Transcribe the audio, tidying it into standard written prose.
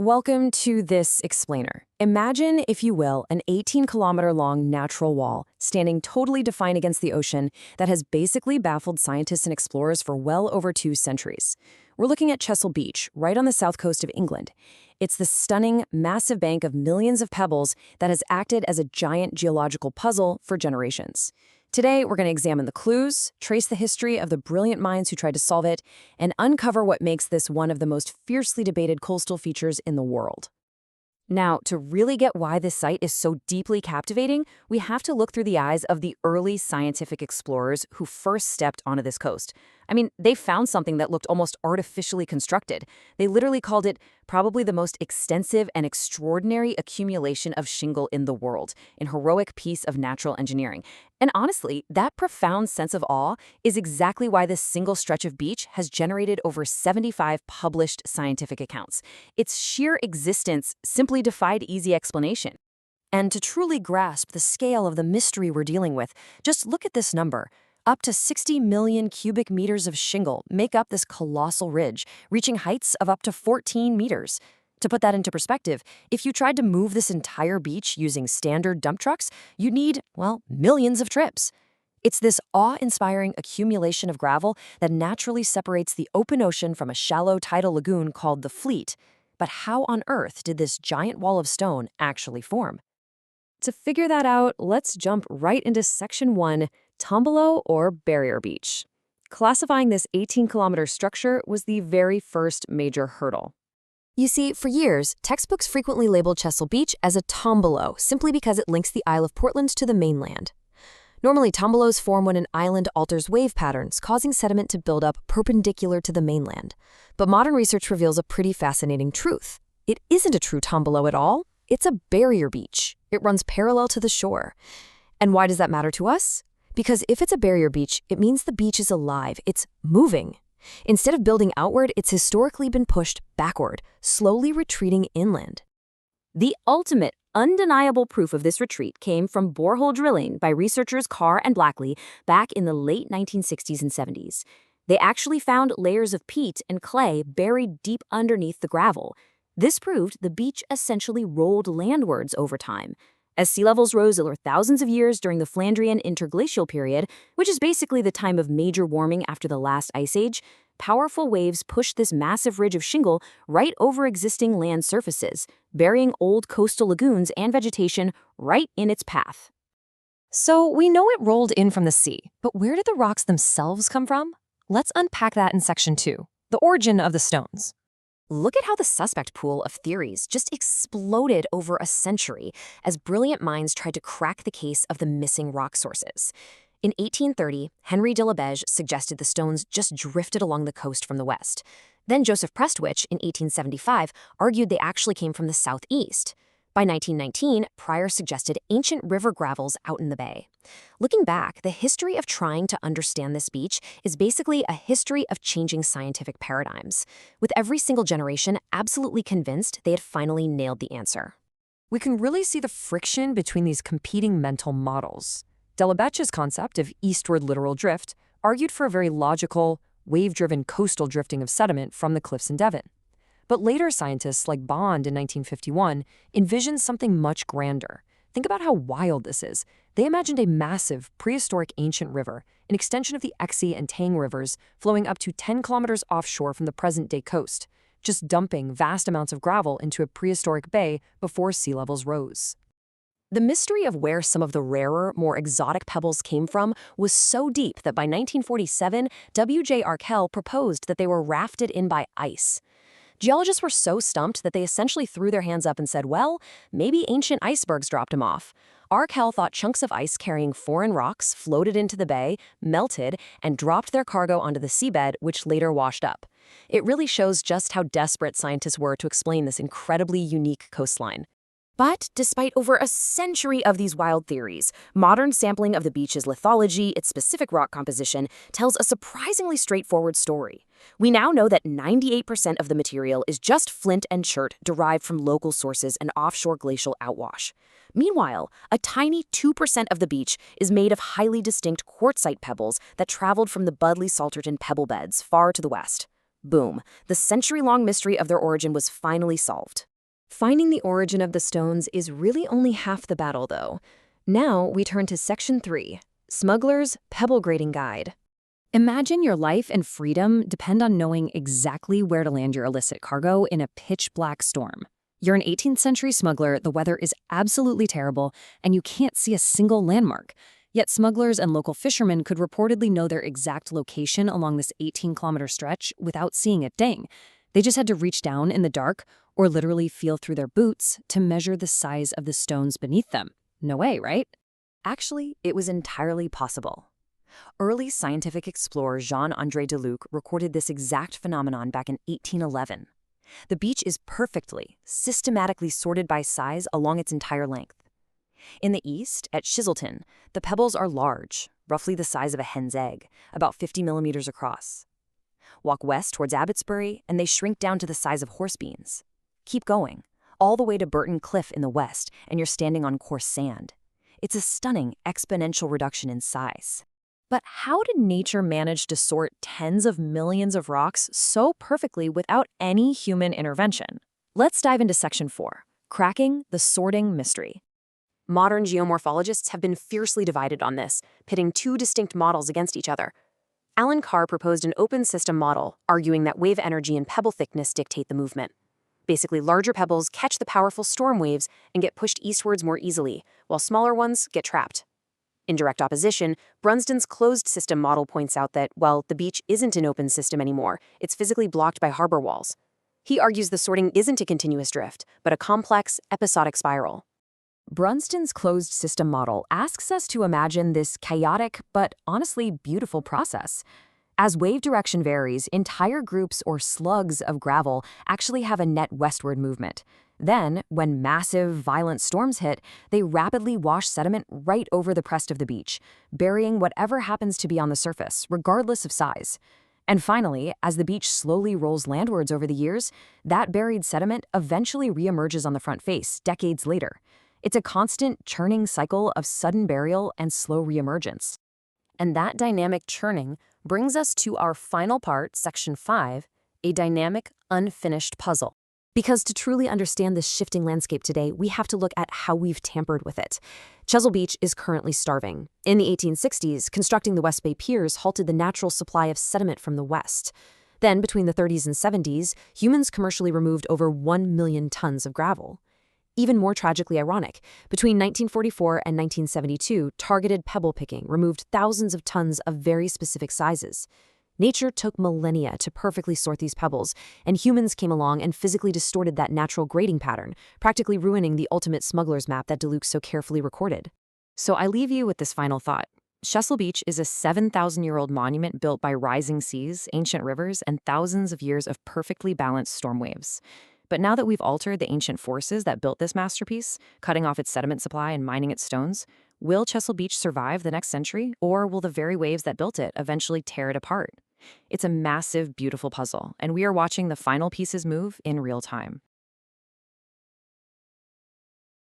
Welcome to this explainer. Imagine, if you will, an 18-kilometer-long natural wall standing totally defined against the ocean that has basically baffled scientists and explorers for well over 2 centuries. We're looking at Chesil Beach, right on the south coast of England. It's the stunning, massive bank of millions of pebbles that has acted as a giant geological puzzle for generations. Today, we're going to examine the clues, trace the history of the brilliant minds who tried to solve it, and uncover what makes this one of the most fiercely debated coastal features in the world. Now, to really get why this site is so deeply captivating, we have to look through the eyes of the early scientific explorers who first stepped onto this coast. I mean, they found something that looked almost artificially constructed. They literally called it probably the most extensive and extraordinary accumulation of shingle in the world, an heroic piece of natural engineering. And honestly, that profound sense of awe is exactly why this single stretch of beach has generated over 75 published scientific accounts. Its sheer existence simply defied easy explanation. And to truly grasp the scale of the mystery we're dealing with, just look at this number. Up to 60 million cubic meters of shingle make up this colossal ridge, reaching heights of up to 14 meters. To put that into perspective, if you tried to move this entire beach using standard dump trucks, you'd need, well, millions of trips. It's this awe-inspiring accumulation of gravel that naturally separates the open ocean from a shallow tidal lagoon called the Fleet. But how on earth did this giant wall of stone actually form? To figure that out, let's jump right into Section 1, Tombolo or Barrier Beach. Classifying this 18-kilometer structure was the very first major hurdle. You see, for years, textbooks frequently labeled Chesil Beach as a tombolo simply because it links the Isle of Portland to the mainland. Normally, tombolos form when an island alters wave patterns, causing sediment to build up perpendicular to the mainland. But modern research reveals a pretty fascinating truth. It isn't a true tombolo at all. It's a barrier beach. It runs parallel to the shore. And why does that matter to us? Because if it's a barrier beach, it means the beach is alive. It's moving. Instead of building outward, it's historically been pushed backward, slowly retreating inland. The ultimate, undeniable proof of this retreat came from borehole drilling by researchers Carr and Blackley back in the late 1960s and 70s. They actually found layers of peat and clay buried deep underneath the gravel. This proved the beach essentially rolled landwards over time. As sea levels rose over thousands of years during the Flandrian interglacial period, which is basically the time of major warming after the last ice age, powerful waves pushed this massive ridge of shingle right over existing land surfaces, burying old coastal lagoons and vegetation right in its path. So we know it rolled in from the sea, but where did the rocks themselves come from? Let's unpack that in Section 2, the origin of the stones. Look at how the suspect pool of theories just exploded over a century as brilliant minds tried to crack the case of the missing rock sources. In 1830, Henry de Labège suggested the stones just drifted along the coast from the west. Then Joseph Prestwich, in 1875, argued they actually came from the southeast. By 1919, Pryor suggested ancient river gravels out in the bay. Looking back, the history of trying to understand this beach is basically a history of changing scientific paradigms, with every single generation absolutely convinced they had finally nailed the answer. We can really see the friction between these competing mental models. De Labèche's concept of eastward littoral drift argued for a very logical, wave-driven coastal drifting of sediment from the cliffs in Devon. But later scientists like Bond in 1951 envisioned something much grander. Think about how wild this is. They imagined a massive, prehistoric ancient river, an extension of the Exe and Tang rivers, flowing up to 10 kilometers offshore from the present-day coast, just dumping vast amounts of gravel into a prehistoric bay before sea levels rose. The mystery of where some of the rarer, more exotic pebbles came from was so deep that by 1947, W.J. Arkell proposed that they were rafted in by ice. Geologists were so stumped that they essentially threw their hands up and said, well, maybe ancient icebergs dropped them off. Arkell thought chunks of ice carrying foreign rocks floated into the bay, melted, and dropped their cargo onto the seabed, which later washed up. It really shows just how desperate scientists were to explain this incredibly unique coastline. But despite over a century of these wild theories, modern sampling of the beach's lithology, its specific rock composition, tells a surprisingly straightforward story. We now know that 98% of the material is just flint and chert derived from local sources and offshore glacial outwash. Meanwhile, a tiny 2% of the beach is made of highly distinct quartzite pebbles that traveled from the Budleigh-Salterton pebble beds far to the west. Boom, the century-long mystery of their origin was finally solved. Finding the origin of the stones is really only half the battle, though. Now we turn to Section 3, Smuggler's Pebble Grading Guide. Imagine your life and freedom depend on knowing exactly where to land your illicit cargo in a pitch-black storm. You're an 18th century smuggler, the weather is absolutely terrible, and you can't see a single landmark. Yet smugglers and local fishermen could reportedly know their exact location along this 18-kilometer stretch without seeing a thing. They just had to reach down in the dark or literally feel through their boots to measure the size of the stones beneath them. No way, right? Actually, it was entirely possible. Early scientific explorer Jean-André Deluc recorded this exact phenomenon back in 1811. The beach is perfectly, systematically sorted by size along its entire length. In the east, at Chiselton, the pebbles are large, roughly the size of a hen's egg, about 50 millimeters across. Walk west towards Abbotsbury, and they shrink down to the size of horse beans. Keep going, all the way to Burton Cliff in the west, and you're standing on coarse sand. It's a stunning exponential reduction in size. But how did nature manage to sort tens of millions of rocks so perfectly without any human intervention? Let's dive into Section 4, Cracking the Sorting Mystery. Modern geomorphologists have been fiercely divided on this, pitting two distinct models against each other. Alan Carr proposed an open system model, arguing that wave energy and pebble thickness dictate the movement. Basically, larger pebbles catch the powerful storm waves and get pushed eastwards more easily, while smaller ones get trapped. In direct opposition, Brunston's closed system model points out that, well, the beach isn't an open system anymore, it's physically blocked by harbor walls. He argues the sorting isn't a continuous drift, but a complex, episodic spiral. Brunston's closed system model asks us to imagine this chaotic but honestly beautiful process. As wave direction varies, entire groups or slugs of gravel actually have a net westward movement. Then, when massive, violent storms hit, they rapidly wash sediment right over the crest of the beach, burying whatever happens to be on the surface, regardless of size. And finally, as the beach slowly rolls landwards over the years, that buried sediment eventually reemerges on the front face decades later. It's a constant churning cycle of sudden burial and slow reemergence. And that dynamic churning brings us to our final part, Section 5, a dynamic, unfinished puzzle. Because to truly understand this shifting landscape today, we have to look at how we've tampered with it. Chesil Beach is currently starving. In the 1860s, constructing the West Bay piers halted the natural supply of sediment from the west. Then, between the 30s and 70s, humans commercially removed over 1 million tons of gravel. Even more tragically ironic, between 1944 and 1972, targeted pebble picking removed thousands of tons of very specific sizes. Nature took millennia to perfectly sort these pebbles, and humans came along and physically distorted that natural grading pattern, practically ruining the ultimate smuggler's map that Deluc so carefully recorded. So I leave you with this final thought. Chesil Beach is a 7,000-year-old monument built by rising seas, ancient rivers, and thousands of years of perfectly balanced storm waves. But now that we've altered the ancient forces that built this masterpiece, cutting off its sediment supply and mining its stones, will Chesil Beach survive the next century, or will the very waves that built it eventually tear it apart? It's a massive, beautiful puzzle, and we are watching the final pieces move in real time.